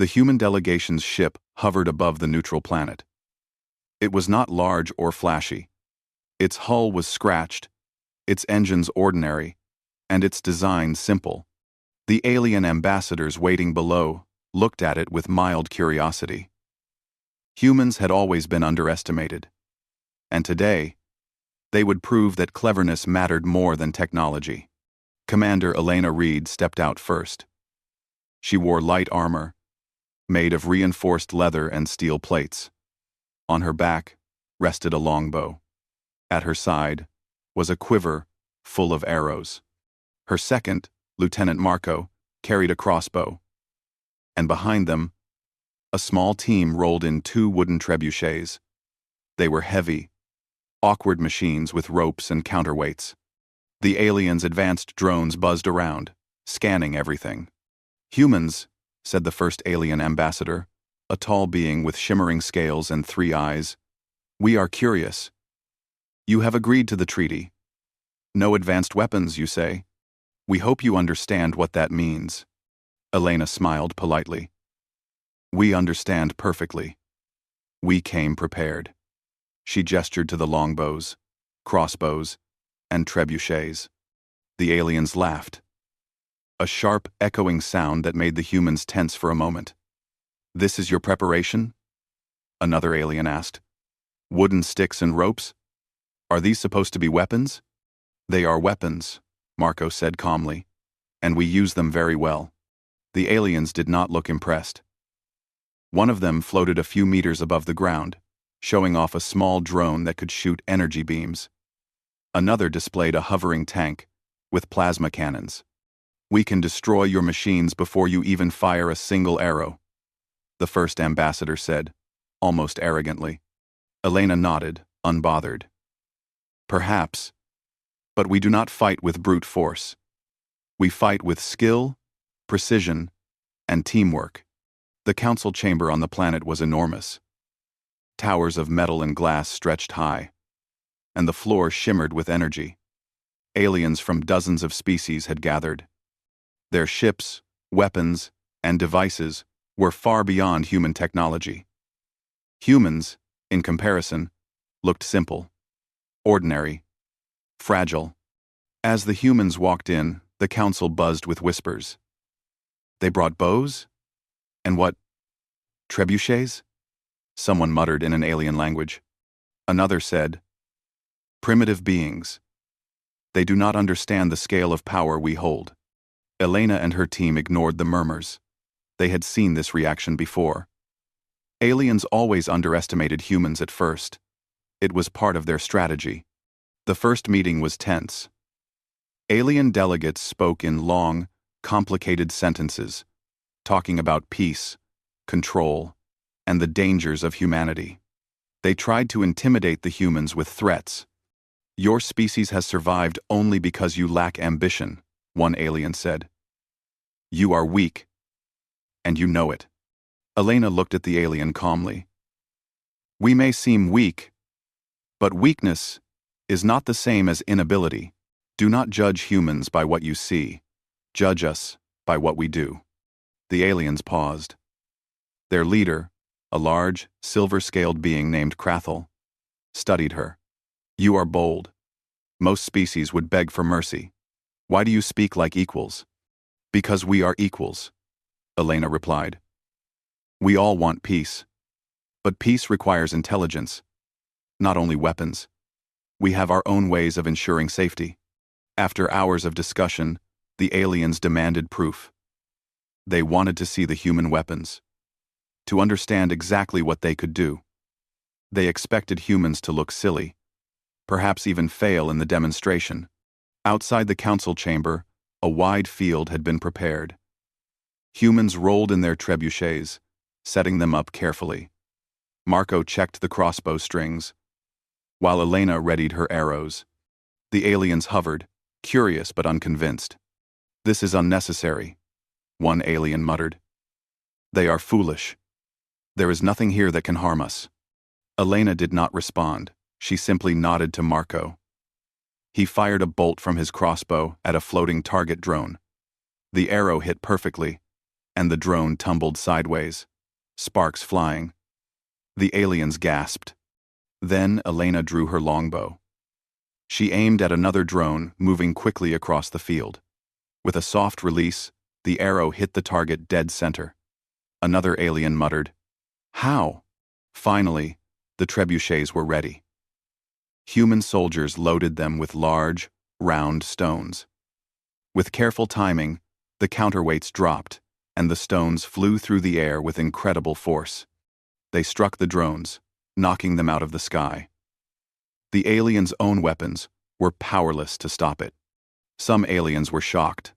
The human delegation's ship hovered above the neutral planet. It was not large or flashy. Its hull was scratched, its engines ordinary, and its design simple. The alien ambassadors waiting below looked at it with mild curiosity. Humans had always been underestimated, and today, they would prove that cleverness mattered more than technology. Commander Elena Reed stepped out first. She wore light armor, made of reinforced leather and steel plates. On her back rested a longbow. At her side was a quiver full of arrows. Her second, Lieutenant Marco, carried a crossbow. And behind them, a small team rolled in 2 wooden trebuchets. They were heavy, awkward machines with ropes and counterweights. The aliens' advanced drones buzzed around, scanning everything. "Humans," said the first alien ambassador, a tall being with shimmering scales and 3 eyes. "We are curious. You have agreed to the treaty. No advanced weapons, you say? We hope you understand what that means." Elena smiled politely. "We understand perfectly. We came prepared." She gestured to the longbows, crossbows, and trebuchets. The aliens laughed. A sharp, echoing sound that made the humans tense for a moment. "This is your preparation?" another alien asked. "Wooden sticks and ropes? Are these supposed to be weapons?" "They are weapons," Marco said calmly, "and we use them very well." The aliens did not look impressed. One of them floated a few meters above the ground, showing off a small drone that could shoot energy beams. Another displayed a hovering tank with plasma cannons. "We can destroy your machines before you even fire a single arrow," the first ambassador said, almost arrogantly. Elena nodded, unbothered. "Perhaps, but we do not fight with brute force. We fight with skill, precision, and teamwork." The council chamber on the planet was enormous. Towers of metal and glass stretched high, and the floor shimmered with energy. Aliens from dozens of species had gathered. Their ships, weapons, and devices were far beyond human technology. Humans, in comparison, looked simple, ordinary, fragile. As the humans walked in, the council buzzed with whispers. "They brought bows? And what? Trebuchets?" Someone muttered in an alien language. Another said, "Primitive beings. They do not understand the scale of power we hold." Elena and her team ignored the murmurs. They had seen this reaction before. Aliens always underestimated humans at first. It was part of their strategy. The first meeting was tense. Alien delegates spoke in long, complicated sentences, talking about peace, control, and the dangers of humanity. They tried to intimidate the humans with threats. "Your species has survived only because you lack ambition," one alien said. "You are weak, and you know it." Elena looked at the alien calmly. "We may seem weak, but weakness is not the same as inability. Do not judge humans by what you see. Judge us by what we do." The aliens paused. Their leader, a large, silver-scaled being named Krathel, studied her. "You are bold. Most species would beg for mercy. Why do you speak like equals?" "Because we are equals," Elena replied. "We all want peace. But peace requires intelligence, not only weapons. We have our own ways of ensuring safety." After hours of discussion, the aliens demanded proof. They wanted to see the human weapons, to understand exactly what they could do. They expected humans to look silly, perhaps even fail in the demonstration. Outside the council chamber, a wide field had been prepared. Humans rolled in their trebuchets, setting them up carefully. Marco checked the crossbow strings, while Elena readied her arrows. The aliens hovered, curious but unconvinced. "This is unnecessary," one alien muttered. "They are foolish. There is nothing here that can harm us." Elena did not respond. She simply nodded to Marco. He fired a bolt from his crossbow at a floating target drone. The arrow hit perfectly, and the drone tumbled sideways, sparks flying. The aliens gasped. Then Elena drew her longbow. She aimed at another drone moving quickly across the field. With a soft release, the arrow hit the target dead center. Another alien muttered, "How?" Finally, the trebuchets were ready. Human soldiers loaded them with large, round stones. With careful timing, the counterweights dropped, and the stones flew through the air with incredible force. They struck the drones, knocking them out of the sky. The aliens' own weapons were powerless to stop it. Some aliens were shocked.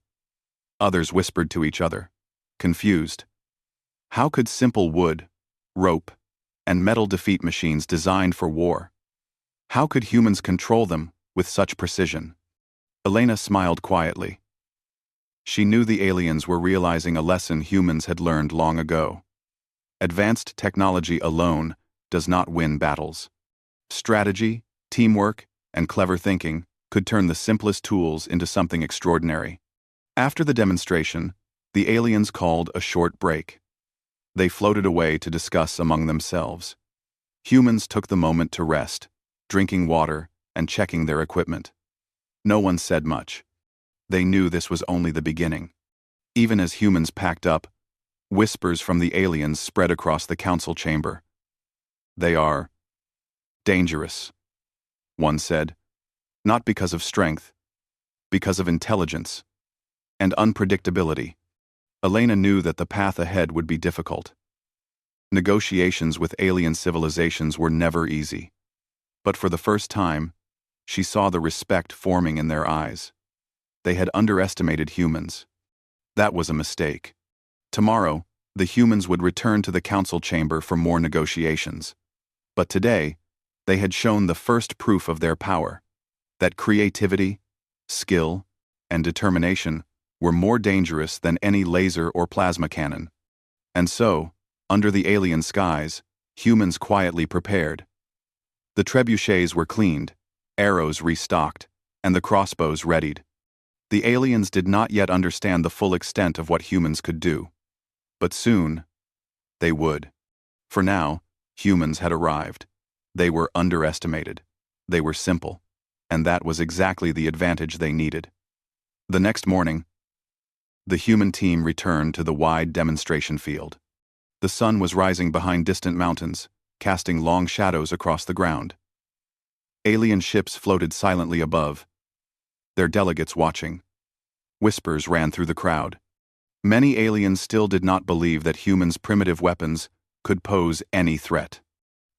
Others whispered to each other, confused. How could simple wood, rope, and metal defeat machines designed for war? How could humans control them with such precision? Elena smiled quietly. She knew the aliens were realizing a lesson humans had learned long ago. Advanced technology alone does not win battles. Strategy, teamwork, and clever thinking could turn the simplest tools into something extraordinary. After the demonstration, the aliens called a short break. They floated away to discuss among themselves. Humans took the moment to rest, drinking water and checking their equipment. No one said much. They knew this was only the beginning. Even as humans packed up, whispers from the aliens spread across the council chamber. They are dangerous, one said, not because of strength, because of intelligence and unpredictability. Elena knew that the path ahead would be difficult. Negotiations with alien civilizations were never easy. But for the first time, she saw the respect forming in their eyes. They had underestimated humans. That was a mistake. Tomorrow, the humans would return to the council chamber for more negotiations. But today, they had shown the first proof of their power, that creativity, skill, and determination were more dangerous than any laser or plasma cannon. And so, under the alien skies, humans quietly prepared. The trebuchets were cleaned, arrows restocked, and the crossbows readied. The aliens did not yet understand the full extent of what humans could do. But soon, they would. For now, humans had arrived. They were underestimated. They were simple. And that was exactly the advantage they needed. The next morning, the human team returned to the wide demonstration field. The sun was rising behind distant mountains, casting long shadows across the ground. Alien ships floated silently above, their delegates watching. Whispers ran through the crowd. Many aliens still did not believe that humans' primitive weapons could pose any threat.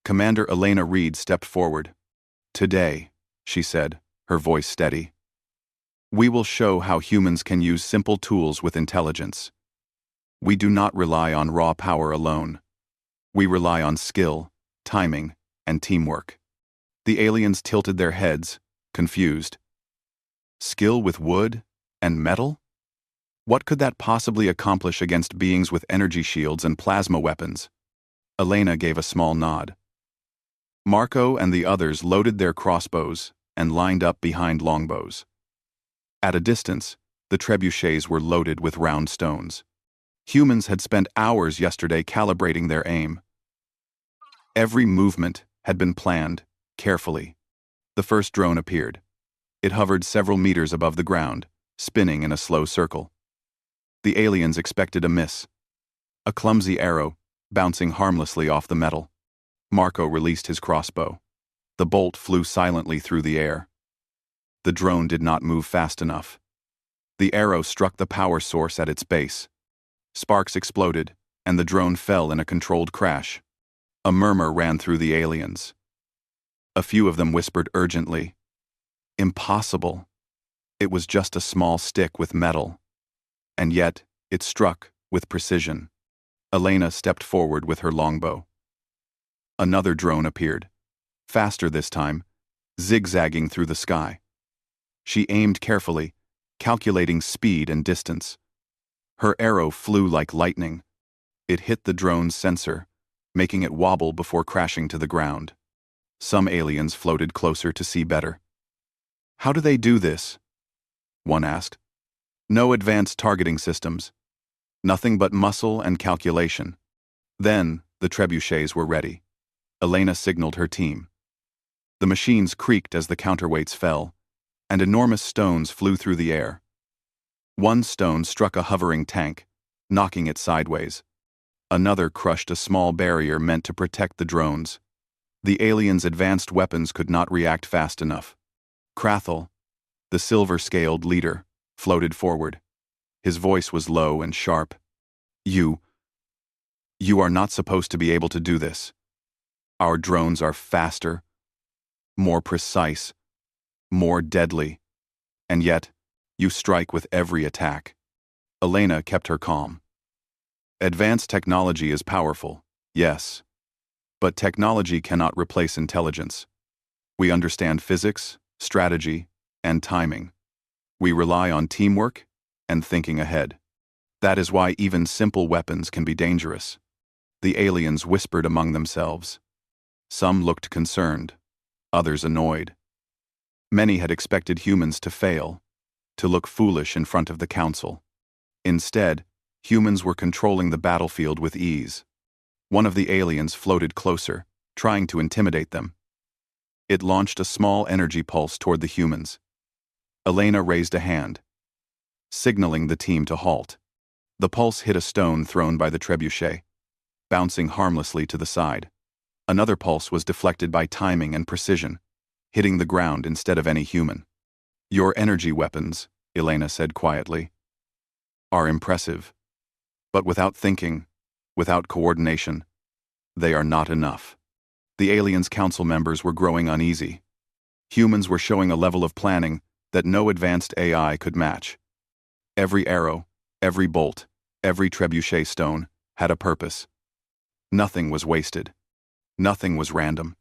Commander Elena Reed stepped forward. "Today," she said, her voice steady, "we will show how humans can use simple tools with intelligence. We do not rely on raw power alone. We rely on skill, timing, and teamwork." The aliens tilted their heads, confused. Skill with wood and metal? What could that possibly accomplish against beings with energy shields and plasma weapons? Elena gave a small nod. Marco and the others loaded their crossbows and lined up behind longbows. At a distance, the trebuchets were loaded with round stones. Humans had spent hours yesterday calibrating their aim. Every movement had been planned, carefully. The first drone appeared. It hovered several meters above the ground, spinning in a slow circle. The aliens expected a miss. A clumsy arrow, bouncing harmlessly off the metal. Marco released his crossbow. The bolt flew silently through the air. The drone did not move fast enough. The arrow struck the power source at its base. Sparks exploded, and the drone fell in a controlled crash. A murmur ran through the aliens. A few of them whispered urgently, "Impossible. It was just a small stick with metal." And yet, it struck with precision. Elena stepped forward with her longbow. Another drone appeared, faster this time, zigzagging through the sky. She aimed carefully, calculating speed and distance. Her arrow flew like lightning. It hit the drone's sensor, making it wobble before crashing to the ground. Some aliens floated closer to see better. "How do they do this?" one asked. "No advanced targeting systems. Nothing but muscle and calculation. Then, the trebuchets were ready. Elena signaled her team. The machines creaked as the counterweights fell, and enormous stones flew through the air. One stone struck a hovering tank, knocking it sideways. Another crushed a small barrier meant to protect the drones. The aliens' advanced weapons could not react fast enough. Krathel, the silver-scaled leader, floated forward. His voice was low and sharp. You are not supposed to be able to do this. Our drones are faster, more precise, more deadly, and yet, you strike with every attack. Elena kept her calm. Advanced technology is powerful, yes, but technology cannot replace intelligence. We understand physics, strategy, and timing. We rely on teamwork and thinking ahead. That is why even simple weapons can be dangerous. The aliens whispered among themselves. Some looked concerned, others annoyed. Many had expected humans to fail, to look foolish in front of the council. Instead, humans were controlling the battlefield with ease. One of the aliens floated closer, trying to intimidate them. It launched a small energy pulse toward the humans. Elena raised a hand, signaling the team to halt. The pulse hit a stone thrown by the trebuchet, bouncing harmlessly to the side. Another pulse was deflected by timing and precision, hitting the ground instead of any human. Your energy weapons, Elena said quietly, are impressive. But without thinking, without coordination, they are not enough. The aliens' council members were growing uneasy. Humans were showing a level of planning that no advanced AI could match. Every arrow, every bolt, every trebuchet stone had a purpose. Nothing was wasted. Nothing was random.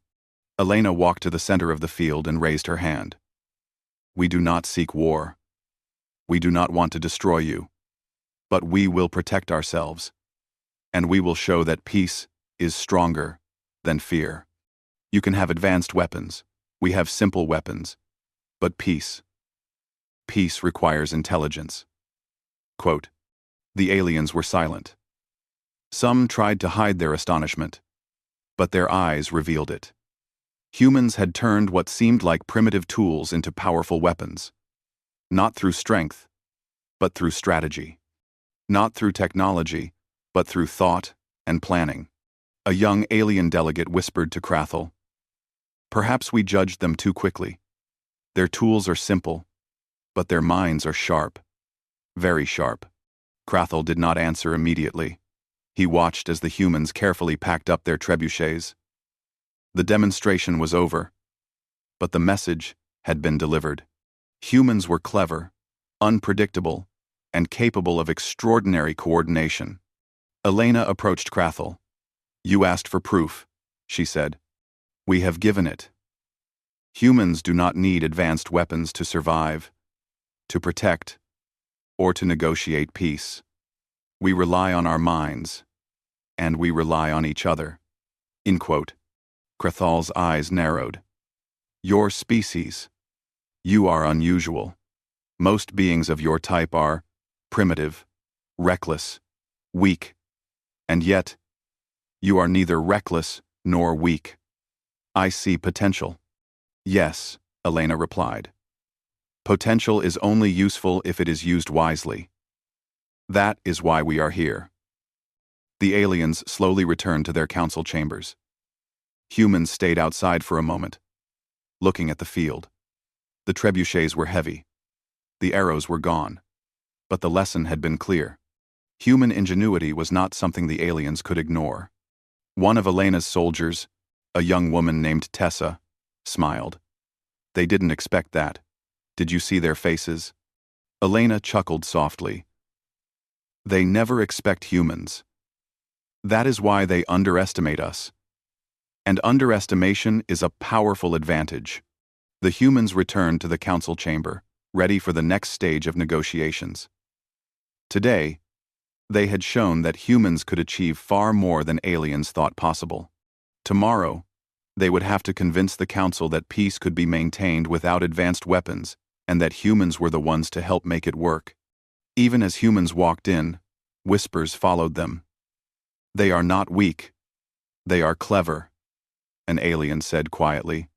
Elena walked to the center of the field and raised her hand. We do not seek war. We do not want to destroy you. But we will protect ourselves. And we will show that peace is stronger than fear. You can have advanced weapons. We have simple weapons. But peace requires intelligence. Quote, the aliens were silent. Some tried to hide their astonishment, but their eyes revealed it. Humans had turned what seemed like primitive tools into powerful weapons. Not through strength, but through strategy. Not through technology, but through thought and planning. A young alien delegate whispered to Krathel. Perhaps we judged them too quickly. Their tools are simple, but their minds are sharp. Very sharp. Krathel did not answer immediately. He watched as the humans carefully packed up their trebuchets. The demonstration was over, but the message had been delivered. Humans were clever, unpredictable, and capable of extraordinary coordination. Elena approached Krathel. You asked for proof, she said. We have given it. Humans do not need advanced weapons to survive, to protect, or to negotiate peace. We rely on our minds, and we rely on each other. In quote. Krathal's eyes narrowed. Your species. You are unusual. Most beings of your type are primitive, reckless, weak, and yet, you are neither reckless nor weak. I see potential. Yes, Elena replied. Potential is only useful if it is used wisely. That is why we are here. The aliens slowly returned to their council chambers. Humans stayed outside for a moment, looking at the field. The trebuchets were heavy. The arrows were gone. But the lesson had been clear. Human ingenuity was not something the aliens could ignore. One of Elena's soldiers, a young woman named Tessa, smiled. They didn't expect that. Did you see their faces? Elena chuckled softly. They never expect humans. That is why they underestimate us. And underestimation is a powerful advantage. The humans returned to the council chamber, ready for the next stage of negotiations. Today, they had shown that humans could achieve far more than aliens thought possible. Tomorrow, they would have to convince the council that peace could be maintained without advanced weapons, and that humans were the ones to help make it work. Even as humans walked in, Whispers followed them. They are not weak. They are clever, an alien said quietly.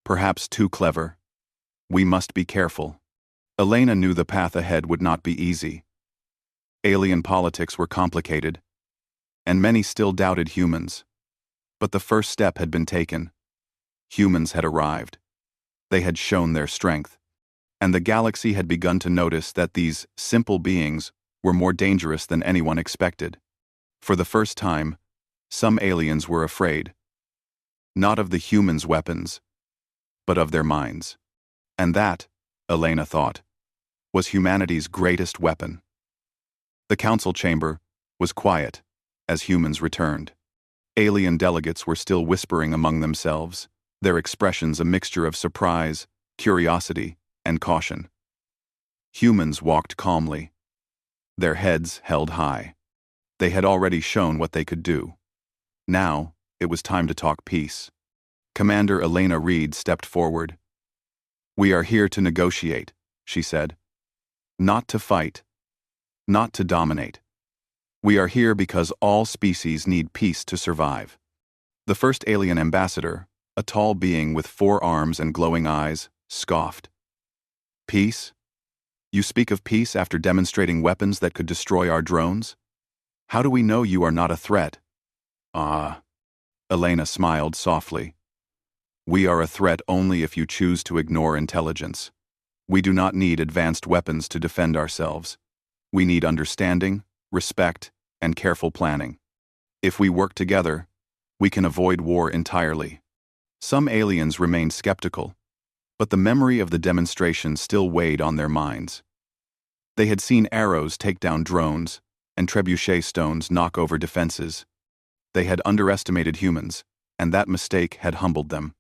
Perhaps too clever. We must be careful. Elena knew the path ahead would not be easy. Alien politics were complicated, and many still doubted humans. But the first step had been taken. Humans had arrived. They had shown their strength. And the galaxy had begun to notice that these simple beings were more dangerous than anyone expected. For the first time, some aliens were afraid. Not of the humans' weapons, but of their minds. And that, Elena thought, was humanity's greatest weapon. The council chamber was quiet as humans returned. Alien delegates were still whispering among themselves, their expressions a mixture of surprise, curiosity, and caution. Humans walked calmly, their heads held high. They had already shown what they could do. Now, it was time to talk peace. Commander Elena Reed stepped forward. "We are here to negotiate," she said. "Not to fight. Not to dominate. We are here because all species need peace to survive." The first alien ambassador, a tall being with 4 arms and glowing eyes, scoffed. "Peace? You speak of peace after demonstrating weapons that could destroy our drones? How do we know you are not a threat?" "Ah." Elena smiled softly. "We are a threat only if you choose to ignore intelligence. We do not need advanced weapons to defend ourselves. We need understanding, respect, and careful planning. If we work together, we can avoid war entirely." Some aliens remained skeptical, but the memory of the demonstration still weighed on their minds. They had seen arrows take down drones and trebuchet stones knock over defenses. They had underestimated humans, and that mistake had humbled them.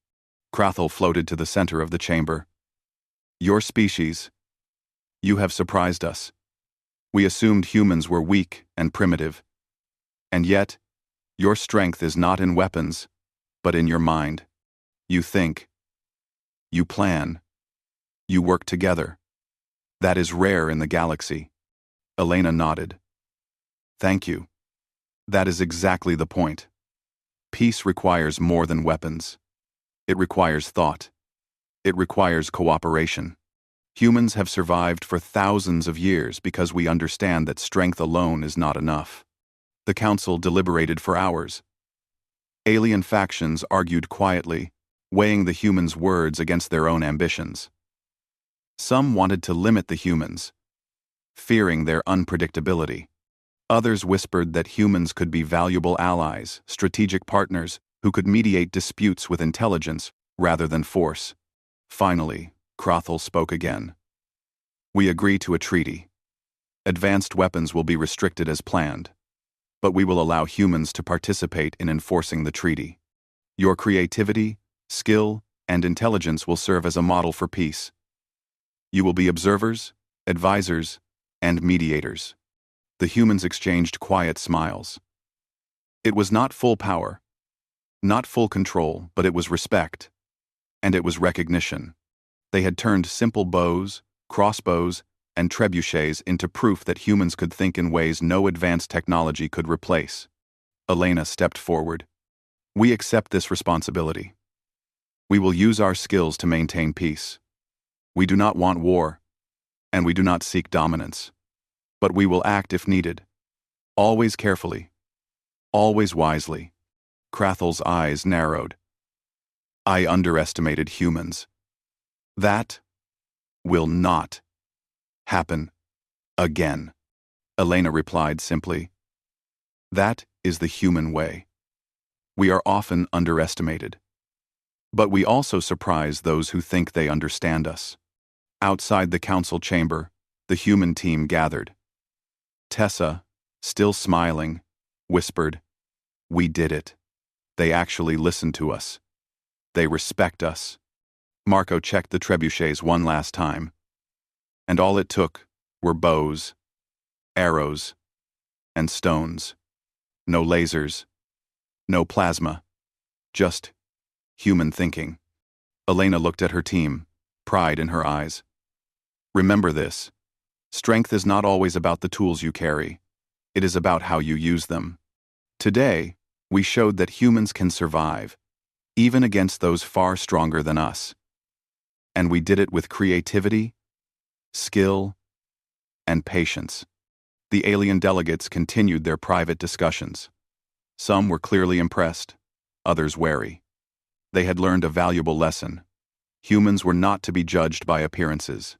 Krathel floated to the center of the chamber. "Your species. You have surprised us. We assumed humans were weak and primitive. And yet, your strength is not in weapons, but in your mind. You think. You plan. You work together. That is rare in the galaxy." Elena nodded. "Thank you. That is exactly the point. Peace requires more than weapons. It requires thought. It requires cooperation. Humans have survived for thousands of years because we understand that strength alone is not enough." The council deliberated for hours. Alien factions argued quietly, weighing the humans' words against their own ambitions. Some wanted to limit the humans, fearing their unpredictability. Others whispered that humans could be valuable allies, strategic partners who could mediate disputes with intelligence rather than force. Finally, Krathel spoke again. "We agree to a treaty. Advanced weapons will be restricted as planned, but we will allow humans to participate in enforcing the treaty. Your creativity, skill, and intelligence will serve as a model for peace. You will be observers, advisors, and mediators." The humans exchanged quiet smiles. It was not full power, not full control, but it was respect, and it was recognition. They had turned simple bows, crossbows, and trebuchets into proof that humans could think in ways no advanced technology could replace. Elena stepped forward. "We accept this responsibility. We will use our skills to maintain peace. We do not want war, and we do not seek dominance. But we will act if needed. Always carefully. Always wisely." Krathel's eyes narrowed. "I underestimated humans. That will not happen again," Elena replied simply. "That is the human way. We are often underestimated. But we also surprise those who think they understand us." Outside the council chamber, the human team gathered. Tessa, still smiling, whispered, "We did it. They actually listened to us. They respect us." Marco checked the trebuchets one last time. And all it took were bows, arrows, and stones. No lasers, no plasma, just human thinking. Elena looked at her team, pride in her eyes. "Remember this. Strength is not always about the tools you carry. It is about how you use them. Today, we showed that humans can survive, even against those far stronger than us. And we did it with creativity, skill, and patience. The alien delegates continued their private discussions. Some were clearly impressed, others wary. They had learned a valuable lesson. Humans were not to be judged by appearances.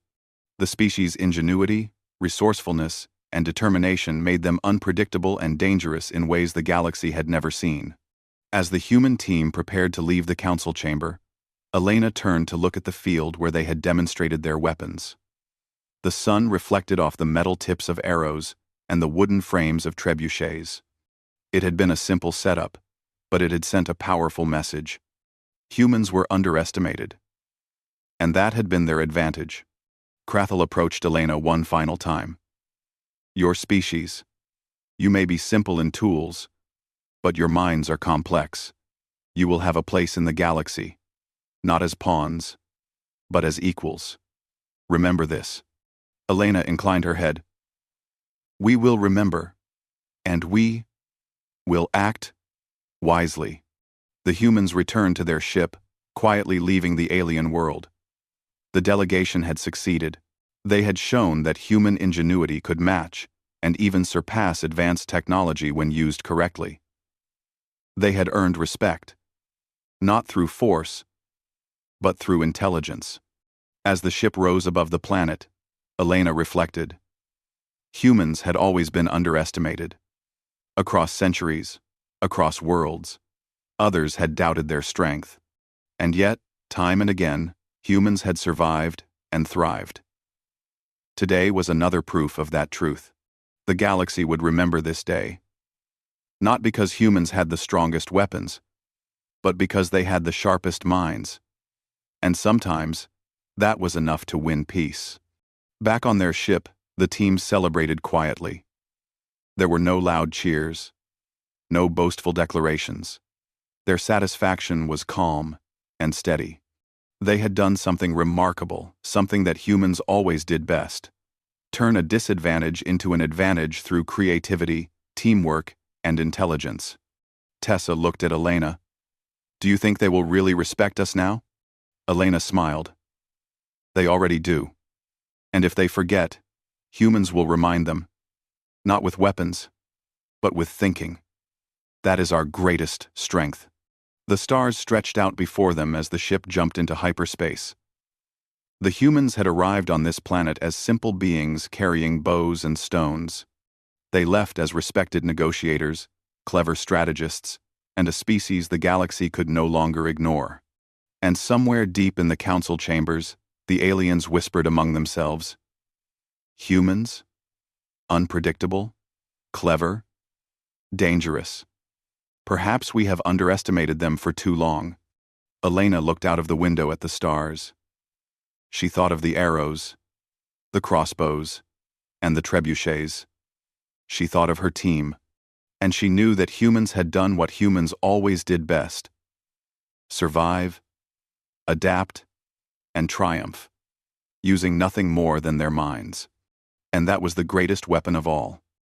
The species' ingenuity, resourcefulness, and determination made them unpredictable and dangerous in ways the galaxy had never seen. As the human team prepared to leave the council chamber, Elena turned to look at the field where they had demonstrated their weapons. The sun reflected off the metal tips of arrows and the wooden frames of trebuchets. It had been a simple setup, but it had sent a powerful message. Humans were underestimated. And that had been their advantage. Krathel approached Elena one final time. Your species. You may be simple in tools, but your minds are complex. You will have a place in the galaxy, not as pawns, but as equals. Remember this. Elena inclined her head. We will remember, and we will act wisely. The humans returned to their ship, quietly leaving the alien world. The delegation had succeeded. They had shown that human ingenuity could match and even surpass advanced technology when used correctly. They had earned respect, not through force, but through intelligence. As the ship rose above the planet, Elena reflected. Humans had always been underestimated. Across centuries, across worlds, others had doubted their strength. And yet, time and again, humans had survived and thrived. Today was another proof of that truth. The galaxy would remember this day. Not because humans had the strongest weapons, but because they had the sharpest minds. And sometimes, that was enough to win peace. Back on their ship, the team celebrated quietly. There were no loud cheers, no boastful declarations. Their satisfaction was calm and steady. They had done something remarkable, something that humans always did best. Turn a disadvantage into an advantage through creativity, teamwork, and intelligence. Tessa looked at Elena. Do you think they will really respect us now? Elena smiled. They already do. And if they forget, humans will remind them. Not with weapons, but with thinking. That is our greatest strength. The stars stretched out before them as the ship jumped into hyperspace. The humans had arrived on this planet as simple beings carrying bows and stones. They left as respected negotiators, clever strategists, and a species the galaxy could no longer ignore. And somewhere deep in the council chambers, the aliens whispered among themselves. Humans? Unpredictable? Clever? Dangerous. Perhaps we have underestimated them for too long. Elena looked out of the window at the stars. She thought of the arrows, the crossbows, and the trebuchets. She thought of her team, and she knew that humans had done what humans always did best. Survive, adapt, and triumph, using nothing more than their minds. And that was the greatest weapon of all.